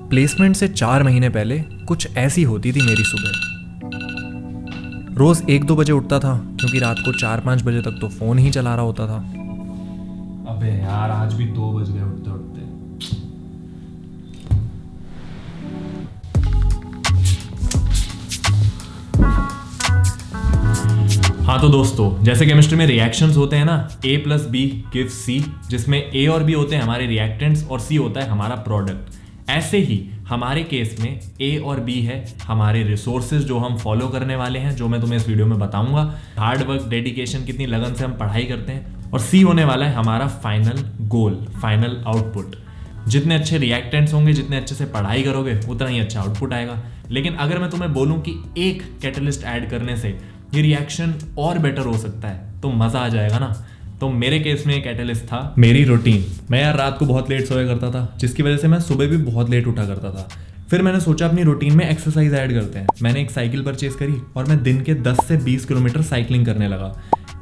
Placement से 4 महीने पहले कुछ ऐसी होती थी मेरी सुबह। रोज़ 1-2 बजे उठता था क्योंकि रात को 4-5 बजे तक तो फ़ोन ही चला रहा होता था। अबे यार आज भी 2 बज गए उठते उठते। हाँ तो दोस्तों, जैसे केमिस्ट्री में रिएक्शंस होते हैं ना, A+B गिव्स C, जिसमें A और B होते हैं हमारे रिएक्टेंट्स और C होता है हमारा प्रोडक्ट। ऐसे ही हमारे केस में A और B है हमारे रिसोर्सेज जो हम फॉलो करने वाले हैं, जो मैं तुम्हें इस वीडियो में बताऊंगा। हार्ड वर्क, डेडिकेशन, कितनी लगन से हम पढ़ाई करते हैं। और C होने वाला है हमारा फाइनल गोल, फाइनल आउटपुट। जितने अच्छे रिएक्टेंट्स होंगे, जितने अच्छे से पढ़ाई करोगे, उतना ही अच्छा आउटपुट आएगा। लेकिन अगर मैं तुम्हें बोलूं कि एक कैटलिस्ट ऐड करने से ये रिएक्शन और बेटर हो सकता है तो मज़ा आ जाएगा ना। तो मेरे केस में एक कैटलिस्ट था मेरी रूटीन। मैं यार रात को बहुत लेट सोया करता था, जिसकी वजह से मैं सुबह भी बहुत लेट उठा करता था। फिर मैंने सोचा अपनी रूटीन में एक्सरसाइज ऐड करते हैं। मैंने एक साइकिल परचेज करी और मैं दिन के 10 से 20 किलोमीटर साइकिलिंग करने लगा।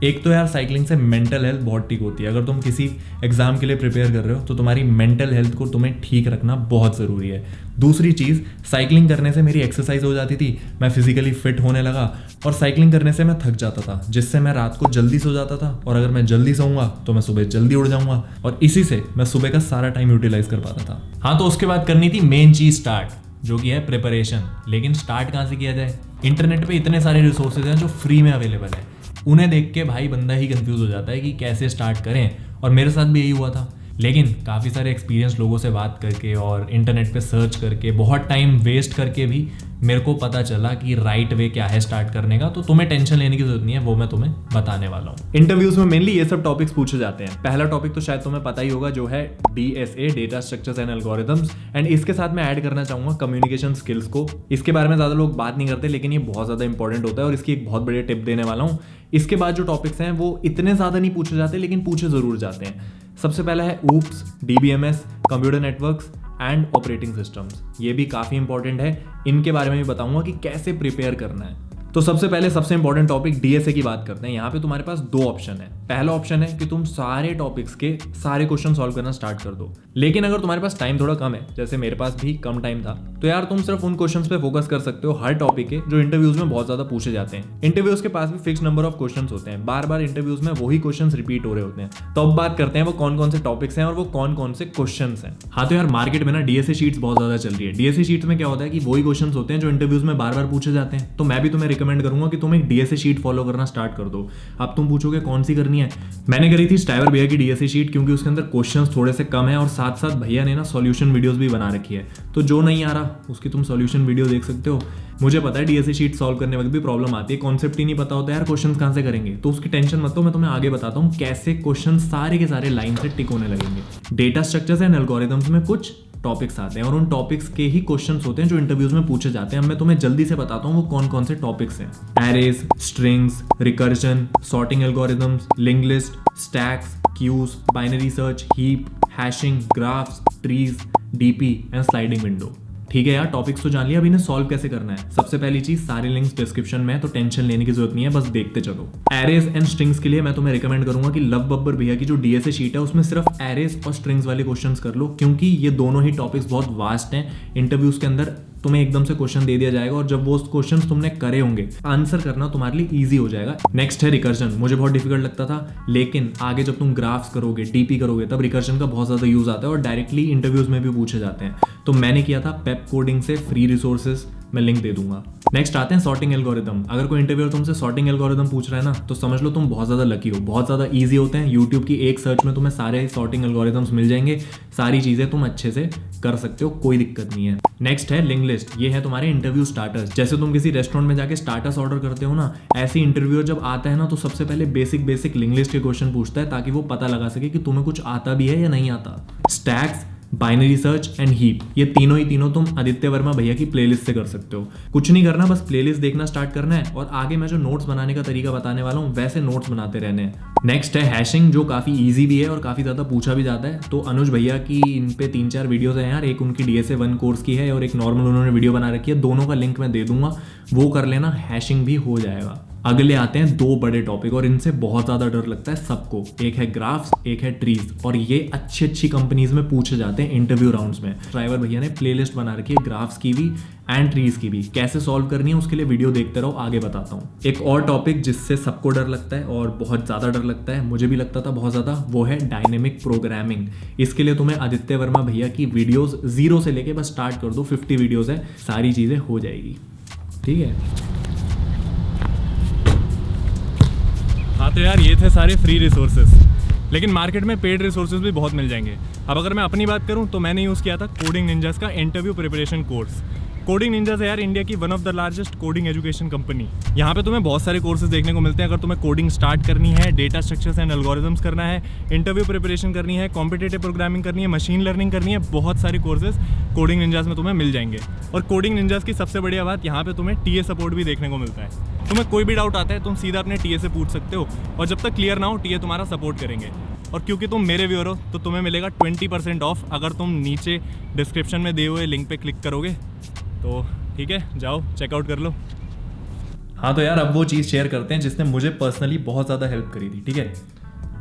एक तो यार साइकिलिंग से मेंटल हेल्थ बहुत ठीक होती है। अगर तुम किसी एग्जाम के लिए प्रिपेयर कर रहे हो तो तुम्हारी मेंटल हेल्थ को तुम्हें ठीक रखना बहुत ज़रूरी है। दूसरी चीज़, साइकिलिंग करने से मेरी एक्सरसाइज हो जाती थी, मैं फिजिकली फिट होने लगा। और साइकिलिंग करने से मैं थक जाता था, जिससे मैं रात को जल्दी सो जाता था। और अगर मैं जल्दी सोऊंगा तो मैं सुबह जल्दी उठ जाऊंगा और इसी से मैं सुबह का सारा टाइम यूटिलाइज कर पाता था। हाँ तो उसके बाद करनी थी मेन चीज़ स्टार्ट, जो कि है प्रिपरेशन। लेकिन स्टार्ट कहाँ से किया जाए? इंटरनेट पे इतने सारे रिसोर्सेज हैं जो फ्री में अवेलेबल है। उन्हें देख के भाई बंदा ही कंफ्यूज हो जाता है कि कैसे स्टार्ट करें। और मेरे साथ भी यही हुआ था। लेकिन काफ़ी सारे एक्सपीरियंस लोगों से बात करके और इंटरनेट पे सर्च करके बहुत टाइम वेस्ट करके भी मेरे को पता चला कि राइट वे क्या है स्टार्ट करने का। तो तुम्हें टेंशन लेने की जरूरत नहीं है, वो मैं तुम्हें बताने वाला हूँ। इंटरव्यूज में मेनली ये सब टॉपिक्स पूछे जाते हैं। पहला टॉपिक तो शायद तुम्हें पता ही होगा, जो है DSA, data structures and algorithms. And इसके साथ मैं ऐड करना चाहूंगा कम्युनिकेशन स्किल्स को। इसके बारे में ज़्यादा लोग बात नहीं करते, लेकिन ये बहुत ज़्यादा इंपॉर्टेंट होता है और इसकी एक बहुत बड़ी टिप देने वाला हूँ। इसके बाद जो टॉपिक्स हैं वो इतने ज़्यादा नहीं पूछे जाते, लेकिन पूछे ज़रूर जाते हैं। सबसे पहला है oops, DBMS, computer networks and operating systems. ये भी काफ़ी इंपॉर्टेंट है। इनके बारे में भी बताऊंगा कि कैसे प्रिपेयर करना है। तो सबसे पहले सबसे इंपॉर्टेंट टॉपिक DSA की बात करते हैं। यहाँ पे तुम्हारे पास 2 ऑप्शन है। पहला ऑप्शन है कि तुम सारे टॉपिक्स के सारे क्वेश्चन सॉल्व करना स्टार्ट कर दो। लेकिन अगर तुम्हारे पास टाइम थोड़ा कम है, जैसे मेरे पास भी कम टाइम था, तो यार तुम सिर्फ उन क्वेश्चंस पे फोकस कर सकते हो हर टॉपिक के जो इंटरव्यूज में बहुत ज्यादा पूछे जाते हैं। इंटरव्यूज के पास भी फिक्स नंबर ऑफ क्वेश्चंस होते हैं। बार बार इंटरव्यूज में वही क्वेश्चंस रिपीट हो रहे होते हैं। तो अब बात करते हैं वो कौन कौन से टॉपिक्स हैं और वो कौन कौन से क्वेश्चंस हैं। हाँ तो यार मार्केट में ना DSA शीट्स बहुत ज्यादा चल रही है। DSA शीट्स में क्या होता है कि वही क्वेश्चंस होते हैं जो इंटरव्यूज में बार बार पूछे जाते हैं। तो मैं भी तुम्हें रिकमेंड करूंगा कि तुम एक DSA शीट फॉलो करना स्टार्ट कर दो। अब तुम पूछोगे कौन सी करनी है? मैंने करी थी स्टाइवर भैया की DSA शीट, क्योंकि उसके अंदर क्वेश्चंस थोड़े से कम है और साथ साथ भैया ने ना सॉल्यूशन वीडियोस भी बना रखी है। तो जो नहीं आ रहा उसकी तुम सॉल्यूशन वीडियो देख सकते हो। मुझे पता है DSA शीट सॉल्व करने वक्त भी प्रॉब्लम आती है, कॉन्सेप्ट ही नहीं पता होता है यार, क्वेश्चन कहाँ से करेंगे। तो उसकी टेंशन मत लो, मैं तुम्हें आगे बताता हूँ कैसे क्वेश्चन सारे के सारे लाइन से टिक होने लगेंगे। डेटा स्ट्रक्चर्स एंड एल्गोरिथम्स में कुछ टॉपिक्स आते हैं और उन टॉपिक्स के ही क्वेश्चंस होते हैं जो इंटरव्यूज में पूछे जाते हैं। अब मैं तुम्हें जल्दी से बताता हूँ वो कौन कौन से टॉपिक्स हैं। Arrays, strings, recursion, sorting algorithms, link list, stacks, queues, binary search, heap, hashing, graphs, trees, DP and sliding window. ठीक है यार, टॉपिक्स तो जान लिया, अब इन्हें सॉल्व कैसे करना है। सबसे पहली चीज, सारे लिंक्स डिस्क्रिप्शन में है, तो टेंशन लेने की जरूरत नहीं है, बस देखते चलो। एरेज एंड स्ट्रिंग्स के लिए मैं तुम्हें रिकमेंड करूंगा कि लव बब्बर भैया की जो DSA शीट है उसमें सिर्फ एरेज और स्ट्रिंग्स वाले क्वेश्चंस कर लो, क्योंकि ये दोनों ही टॉपिक्स बहुत वास्ट हैं। इंटरव्यूज के अंदर तुम्हें एकदम से क्वेश्चन दे दिया जाएगा और जब वो क्वेश्चंस तुमने करे होंगे, आंसर करना तुम्हारे लिए इजी हो जाएगा। नेक्स्ट है रिकर्जन। मुझे बहुत डिफिकल्ट लगता था, लेकिन आगे जब तुम ग्राफ्स करोगे, DP करोगे, तब रिकर्जन का बहुत ज़्यादा यूज आता है और डायरेक्टली इंटरव्यूज में भी पूछे जाते हैं। तो मैंने किया था पेप कोडिंग से, फ्री रिसोर्सेज मैं लिंक दे दूंगा। नेक्स्ट आते हैं सॉर्टिंग एल्गोरिथम। अगर कोई इंटरव्यूअर तुमसे सॉर्टिंग एल्गोरिथम पूछ रहा है ना, तो समझ लो तुम बहुत ज़्यादा लकी हो। बहुत ज़्यादा इजी होते हैं। यूट्यूब की एक सर्च में तुम्हें सारे सॉर्टिंग एल्गोरिथम्स मिल जाएंगे। सारी चीज़ें तुम अच्छे से कर सकते हो, कोई दिक्कत नहीं है। नेक्स्ट है लिंक लिस्ट। ये है तुम्हारे इंटरव्यू स्टार्टर्स। जैसे तुम किसी रेस्टोरेंट में जाके स्टार्टर्स ऑर्डर करते हो ना, ऐसे इंटरव्यूअर जब आता है ना, तो सबसे पहले बेसिक लिंक लिस्ट के क्वेश्चन पूछता है, ताकि वो पता लगा सके कि तुम्हें कुछ आता भी है या नहीं आता। Stacks, binary search and heap, ये तीनों तुम आदित्य वर्मा भैया की प्लेलिस्ट से कर सकते हो। कुछ नहीं करना, बस प्लेलिस्ट देखना स्टार्ट करना है और आगे मैं जो नोट्स बनाने का तरीका बताने वाला हूँ वैसे नोट्स बनाते रहने हैं। नेक्स्ट है हैशिंग, जो काफ़ी इजी भी है और काफ़ी ज़्यादा पूछा भी जाता है। तो अनुज भैया की इन पे 3-4 वीडियोज़ हैं यार। एक उनकी DSA 1 कोर्स की है और एक नॉर्मल उन्होंने वीडियो बना रखी है। दोनों का लिंक मैं दे दूंगा, वो कर लेना, हैशिंग भी हो जाएगा। अगले आते हैं दो बड़े टॉपिक और इनसे बहुत ज़्यादा डर लगता है सबको। एक है ग्राफ्स, एक है ट्रीज, और ये अच्छी अच्छी कंपनीज में पूछे जाते हैं इंटरव्यू राउंड्स में। ड्राइवर भैया ने प्लेलिस्ट बना रखी है ग्राफ्स की भी एंड ट्रीज की भी। कैसे सॉल्व करनी है उसके लिए वीडियो देखते रहो, आगे बताता हूँ। एक और टॉपिक जिससे सबको डर लगता है और बहुत ज़्यादा डर लगता है, मुझे भी लगता था बहुत ज़्यादा, वो है डायनेमिक प्रोग्रामिंग। इसके लिए तुम्हें आदित्य वर्मा भैया की वीडियोस जीरो से लेके बस स्टार्ट कर दो, 50 वीडियोस है, सारी चीज़ें हो जाएगी। ठीक है, हाँ तो यार ये थे सारे फ्री रिसोर्सेज, लेकिन मार्केट में पेड रिसोर्सेज भी बहुत मिल जाएंगे। अब अगर मैं अपनी बात करूं तो मैंने यूज़ किया था कोडिंग निंजास का interview preparation course. Coding ninjas है यार इंडिया की one of the largest coding education company. यहाँ पे तुम्हें बहुत सारे कोर्सेज देखने को मिलते हैं। अगर तुम्हें कोडिंग स्टार्ट करनी है, डेटा स्ट्रक्चर्स एंड एल्गोरिथम्स करना है, इंटरव्यू प्रिपरेशन करनी है, कॉम्पिटिटिव प्रोग्रामिंग करनी है, मशीन लर्निंग करनी है, बहुत सारे कोर्सेज कोडिंग निंजास में तुम्हें मिल जाएंगे। और कोडिंग निंजास की सबसे बढ़िया बात, यहाँ पे तुम्हें टीए सपोर्ट भी देखने को मिलता है। तुम्हें कोई भी डाउट आता है तुम सीधा अपने टीए से पूछ सकते हो, और जब तक क्लियर ना हो टीए तुम्हारा सपोर्ट करेंगे। और क्योंकि तुम मेरे व्यूअर हो तो तुम्हें मिलेगा 20% ऑफ अगर तुम नीचे डिस्क्रिप्शन में दिए हुए लिंक पे क्लिक करोगे तो। ठीक है, जाओ चेकआउट कर लो। हाँ तो यार अब वो चीज़ शेयर करते हैं जिसने मुझे पर्सनली बहुत ज़्यादा हेल्प करी थी। ठीक है,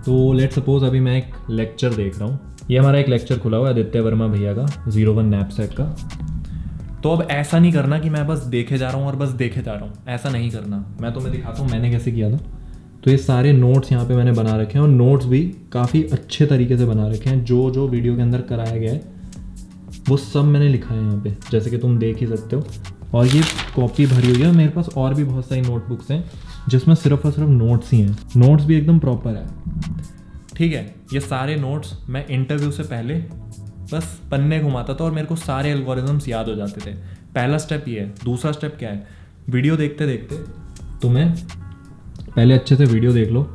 तो लेट सपोज अभी मैं एक लेक्चर देख रहा हूँ, ये हमारा एक लेक्चर खुला हुआ है आदित्य वर्मा भैया का 01 नैपसेट का। तो अब ऐसा नहीं करना कि मैं बस देखे जा रहा हूँ और बस देखे जा रहा हूँ, ऐसा नहीं करना। मैं तुम्हें दिखाता हूँ मैंने कैसे किया था। तो ये सारे नोट्स यहाँ पे मैंने बना रखे हैं, और नोट्स भी काफ़ी अच्छे तरीके से बना रखे हैं। जो जो वीडियो के अंदर कराया गया है वो सब मैंने लिखा है यहाँ पे, जैसे कि तुम देख ही सकते हो। और ये कॉपी भरी हुई है। मेरे पास और भी बहुत सारी नोटबुक्स हैं जिसमें सिर्फ और सिर्फ नोट्स ही हैं। नोट्स भी एकदम प्रॉपर है। ठीक है, ये सारे नोट्स मैं इंटरव्यू से पहले बस पन्ने घुमाता था और मेरे को सारे एल्गोरिथम्स याद हो जाते थे। पहला स्टेप ये है। दूसरा स्टेप क्या है, वीडियो देखते देखते तुम्हें पहले अच्छे से वीडियो देख लो,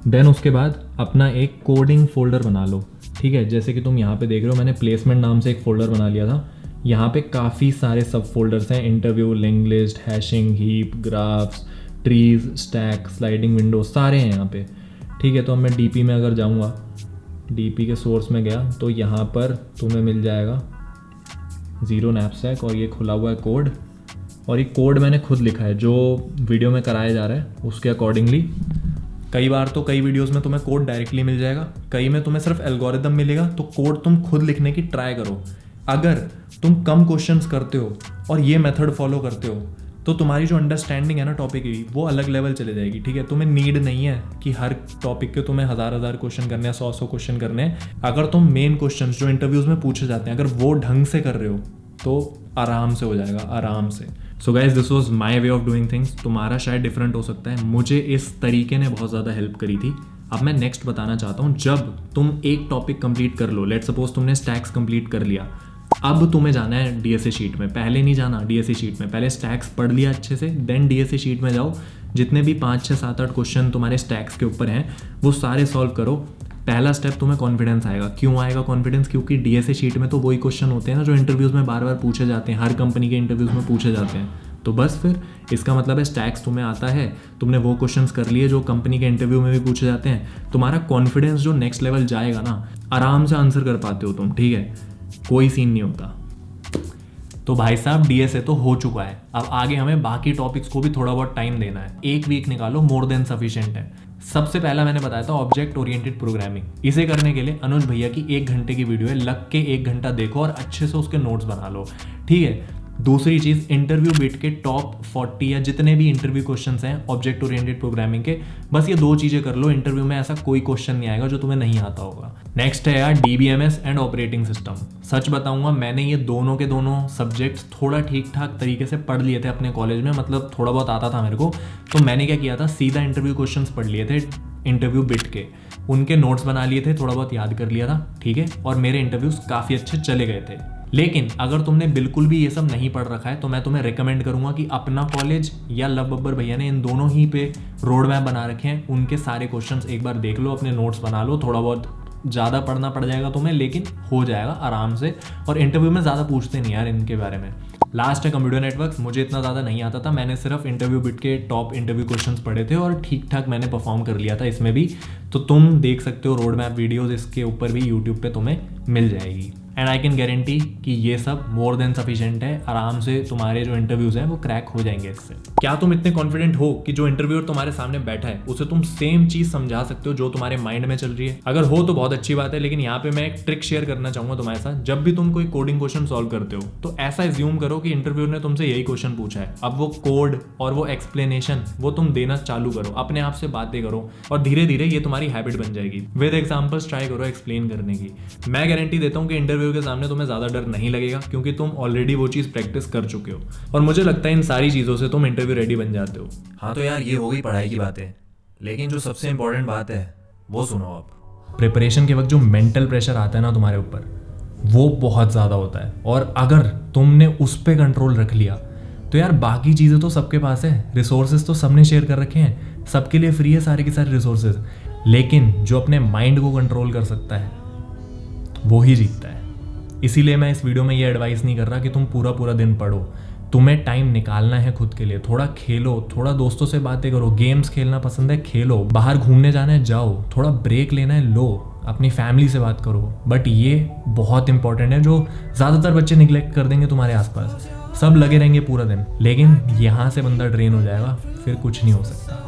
देन उसके बाद अपना एक कोडिंग फोल्डर बना लो। ठीक है, जैसे कि तुम यहाँ पे देख रहे हो मैंने प्लेसमेंट नाम से एक फ़ोल्डर बना लिया था। यहाँ पे काफ़ी सारे सब फोल्डर्स हैं, interview, link list, hashing, heap, graphs, trees, stack, sliding window, सारे हैं यहाँ पे। ठीक है, तो अब मैं डीपी में अगर जाऊँगा, डीपी के सोर्स में गया तो यहाँ पर तुम्हें मिल जाएगा 0 नैपसेक, और ये खुला हुआ है कोड। और ये कोड मैंने खुद लिखा है जो वीडियो में कराया जा रहा है उसके अकॉर्डिंगली। कई बार तो कई वीडियोस में तुम्हें कोड डायरेक्टली मिल जाएगा, कई में तुम्हें सिर्फ एल्गोरिदम मिलेगा। तो कोड तुम खुद लिखने की ट्राई करो। अगर तुम कम क्वेश्चंस करते हो और ये मेथड फॉलो करते हो तो तुम्हारी जो अंडरस्टैंडिंग है ना टॉपिक की, वो अलग लेवल चले जाएगी। ठीक है, तुम्हें नीड नहीं है कि हर टॉपिक के तुम्हें हज़ार क्वेश्चन करने हैं, 100 क्वेश्चन करने हैं। अगर तुम मेन क्वेश्चन जो इंटरव्यूज़ में पूछे जाते हैं अगर वो ढंग से कर रहे हो तो आराम से हो जाएगा, आराम से। So guys this was my way of doing things. तुम्हारा शायद डिफरेंट हो सकता है, मुझे इस तरीके ने बहुत ज़्यादा हेल्प करी थी। अब मैं नेक्स्ट बताना चाहता हूँ, जब तुम एक टॉपिक कंप्लीट कर लो, लेट सपोज तुमने स्टैक्स कंप्लीट कर लिया, अब तुम्हें जाना है डीएसए शीट में। पहले नहीं जाना डीएसए शीट में, पहले स्टैक्स पढ़ लिया अच्छे से, देन डीएसए शीट में जाओ। जितने भी 5, 6, 7, 8 क्वेश्चन तुम्हारे स्टैक्स के ऊपर हैं वो सारे सॉल्व करो। पहला स्टेप तुम्हें कॉन्फिडेंस आएगा। क्यों आएगा कॉन्फिडेंस? क्योंकि डीएसए शीट में तो वही क्वेश्चन होते हैं ना जो इंटरव्यूज़ में बार बार पूछे जाते हैं, हर कंपनी के इंटरव्यूज़ में पूछे जाते हैं। तो बस फिर इसका मतलब है स्टैक्स तुम्हें आता है, तुमने वो क्वेश्चंस कर लिए जो कंपनी के इंटरव्यू में भी पूछे जाते हैं। तुम्हारा कॉन्फिडेंस जो नेक्स्ट लेवल जाएगा ना, आराम से आंसर कर पाते हो तुम। ठीक है, कोई सीन नहीं होता। तो भाई साहब डीएसए तो हो चुका है, अब आगे हमें बाकी टॉपिक्स को भी थोड़ा बहुत टाइम देना है। 1 वीक निकालो, मोर देन सफिशिएंट है। सबसे पहला मैंने बताया था ऑब्जेक्ट ओरिएंटेड प्रोग्रामिंग। इसे करने के लिए अनुज भैया की 1 घंटे की वीडियो है, लग के 1 घंटा देखो और अच्छे से उसके नोट्स बना लो। ठीक है, दूसरी चीज़, इंटरव्यू बिट के टॉप 40 या जितने भी इंटरव्यू क्वेश्चंस हैं ऑब्जेक्ट ओरिएंटेड प्रोग्रामिंग के, बस ये 2 चीज़ें कर लो। इंटरव्यू में ऐसा कोई क्वेश्चन नहीं आएगा जो तुम्हें नहीं आता होगा। नेक्स्ट है यार डीबीएमएस एंड ऑपरेटिंग सिस्टम। सच बताऊंगा, मैंने ये दोनों के दोनों सब्जेक्ट्स थोड़ा ठीक ठाक तरीके से पढ़ लिए थे अपने कॉलेज में, मतलब थोड़ा बहुत आता था मेरे को। तो मैंने क्या किया था, सीधा इंटरव्यू क्वेश्चंस पढ़ लिए थे इंटरव्यू बिट के, उनके नोट्स बना लिए थे, थोड़ा बहुत याद कर लिया था। ठीक है, और मेरे इंटरव्यूज काफ़ी अच्छे चले गए थे। लेकिन अगर तुमने बिल्कुल भी ये सब नहीं पढ़ रखा है तो मैं तुम्हें रिकमेंड करूंगा कि अपना कॉलेज या लव बब्बर भैया ने इन दोनों ही पे रोड मैप बना रखे हैं, उनके सारे क्वेश्चंस एक बार देख लो, अपने नोट्स बना लो। थोड़ा बहुत ज़्यादा पढ़ना पड़ जाएगा तुम्हें, लेकिन हो जाएगा आराम से। और इंटरव्यू में ज़्यादा पूछते नहीं यार इनके बारे में। लास्ट है कंप्यूटर नेटवर्क्स। मुझे इतना ज़्यादा नहीं आता था, मैंने सिर्फ इंटरव्यू बिट के टॉप इंटरव्यू क्वेश्चंस पढ़े थे और ठीक ठाक मैंने परफॉर्म कर लिया था इसमें भी। तो तुम देख सकते हो रोड मैप वीडियोज़ इसके ऊपर भी यूट्यूब पे तुम्हें मिल जाएगी। एंड आई कैन गारंटी कि ये सब मोर देन सफिशिएंट है, आराम से तुम्हारे जो इंटरव्यूज हैं वो क्रैक हो जाएंगे इससे। क्या तुम इतने कॉन्फिडेंट हो कि जो इंटरव्यूअर तुम्हारे सामने बैठा है उसे तुम सेम चीज समझा सकते हो जो तुम्हारे माइंड में चल रही है? अगर हो तो बहुत अच्छी बात है, लेकिन यहाँ पे मैं एक ट्रिक शेयर करना चाहूंगा तुम्हारे साथ। जब भी तुम कोई कोडिंग क्वेश्चन सॉल्व करते हो तो ऐसा एज्यूम करो कि इंटरव्यूअर ने तुमसे यही क्वेश्चन पूछा है। अब वो कोड और वो एक्सप्लेनेशन वो तुम देना चालू करो, अपने आप से बातें करो और धीरे धीरे ये तुम्हारी हैबिट बन जाएगी। विद एग्जांपल्स ट्राई करो एक्सप्लेन करने की। मैं गारंटी देता हूँ कि इंटरव्यू के सामने तुम्हें ज्यादा डर नहीं लगेगा, क्योंकि तुम ऑलरेडी वो चीज प्रैक्टिस कर चुके हो और मुझे लगता है इन सारी चीजों से तुम इंटरव्यू रेडी बन जाते हो। हाँ तो यार ये हो गई पढ़ाई की बातें, लेकिन जो सबसे इंपॉर्टेंट बात है वो सुनो आप। प्रिपरेशन के वक्त जो मेंटल प्रेशर आता है ना तुम्हारे ऊपर, वो बहुत ज़्यादा होता है, और अगर तुमने उस पर कंट्रोल रख लिया तो यार बाकी चीज़ें तो सबके पास है, रिसोर्सेज तो सबने शेयर कर रखे हैं, सबके लिए फ्री है सारे के सारे रिसोर्सेज, लेकिन जो अपने माइंड को कंट्रोल कर सकता है वो ही जीतता है। इसीलिए मैं इस वीडियो में ये एडवाइस नहीं कर रहा कि तुम पूरा पूरा दिन पढ़ो, तुम्हें टाइम निकालना है खुद के लिए, थोड़ा खेलो, थोड़ा दोस्तों से बातें करो, गेम्स खेलना पसंद है खेलो, बाहर घूमने जाना है जाओ, थोड़ा ब्रेक लेना है लो, अपनी फैमिली से बात करो। बट ये बहुत इंपॉर्टेंट है जो ज़्यादातर बच्चे निगलेक्ट कर देंगे तुम्हारे आसपास। सब लगे रहेंगे पूरा दिन, लेकिन यहाँ से बंदा ड्रेन हो जाएगा, फिर कुछ नहीं हो सकता।